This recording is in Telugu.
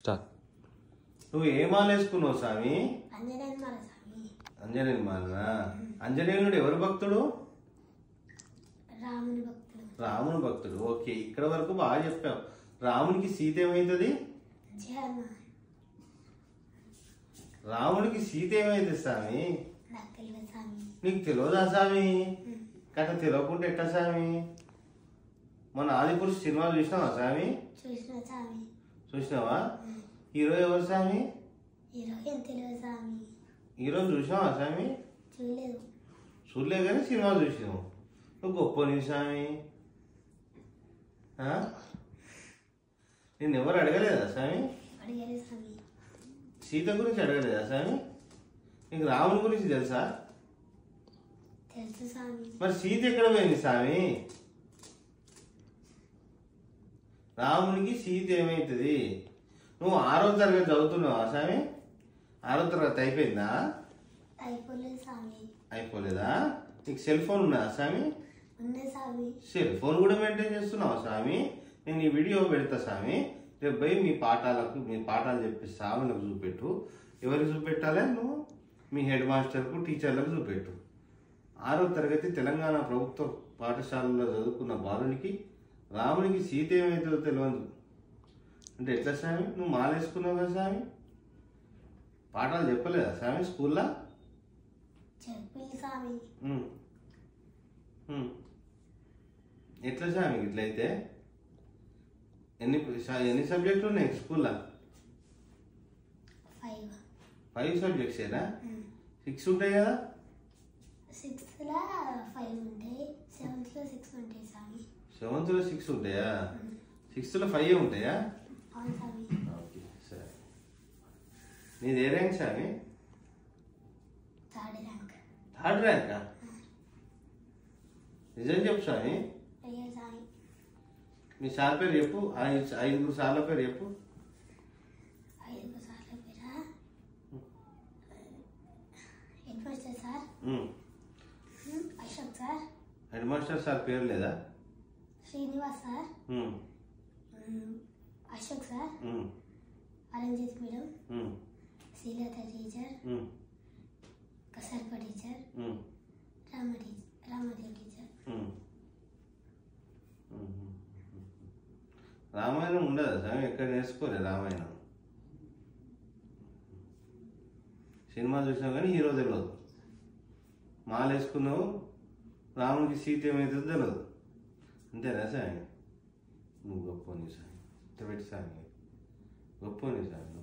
స్టార్ట్. నువ్వు ఏ మాల వేసుకున్నావు స్వామి? ఆంజనేయుని మాలనా? ఆంజనేయుడు ఎవరు భక్తుడు? రాముని భక్తుడు. ఓకే, ఇక్కడ వరకు బాగా చెప్పావు. రామునికి సీత ఏమైతుంది? రామునికి సీత ఏమైతుంది స్వామి? నీకు తెలియదా స్వామి? కథ తెలియకుండా ఎట్లా స్వామి? మన ఆదిపురుషు సినిమా చూసినావా స్వామి? చూసినావా? హీరో ఎవరు స్వామి? హీరో చూసినావా స్వామి? చూడలేదు కానీ సినిమా చూసినావు. నువ్వు గొప్ప నీ స్వామి. నేను ఎవరు అడగలేదా స్వామి? సీత గురించి అడగలేదా స్వామి? నీకు రాముని గురించి తెలుసా? మరి సీత ఎక్కడ పోయింది స్వామి? రామునికి సీత ఏమైతుంది? నువ్వు 6వ తరగతి చదువుతున్నావా స్వామి? 6వ తరగతి అయిపోయిందా? అయిపోలేదా? నీకు సెల్ ఫోన్ ఉన్నదా స్వామి? సెల్ ఫోన్ కూడా మెయింటైన్ చేస్తున్నావా స్వామి? నేను ఈ వీడియో పెడతా స్వామి. రేపు పోయి మీ పాఠాలు చెప్పి స్వామిలకు చూపెట్టు. ఎవరికి చూపెట్టాలి? నువ్వు మీ హెడ్ మాస్టర్కు, టీచర్లకు చూపెట్టు. 6వ తరగతి తెలంగాణ ప్రభుత్వ పాఠశాలలో చదువుకున్న బాలునికి రామునికి సీత ఏమవుతుందో తెలియదు అంటే ఎట్లా స్వామి? నువ్వు మాలేసుకున్నావు కదా స్వామి? పాఠాలు చెప్పలేదా స్వామి స్కూల్లో? ఎట్లా స్వామి ఇట్లయితే? ఎన్ని సబ్జెక్టులు ఉన్నాయి స్కూల్లో? 5 సబ్జెక్ట్సేనా? 6 ఉంటాయి కదా? 7th లో 6 ఉంటాయా? 6th లో 5 ఉంటాయా? ఓకే సరే. నీది ఏ ర్యాంక్ స్వామి? 3rd ర్యాంకా? నిజం చెప్పు స్వామి. మీ సార్ పేరు చెప్పు. 5 సార్ల పేరు చెప్పు. హెడ్ మాస్టర్ సార్ పేరు లేదా? Srinivas sir, Ashok sir, Aranjit madam, Srilatha teacher, కసర్ప టీచర్, రామదేవ్ టీచర్. రామాయణం ఉండదా స్వామి? ఎక్కడ నేర్చుకోలే రామాయణం? సినిమా చూసినావు కానీ హీరో తెలియదు. మాల వేసుకున్నావు, రామునికి సీత ఏమైతుందో తెలియదు. అంతేనా స్వామి? నువ్వు గొప్ప నీ స్వామి. పెట్టి స్వామి గొప్ప నీ స్వామి.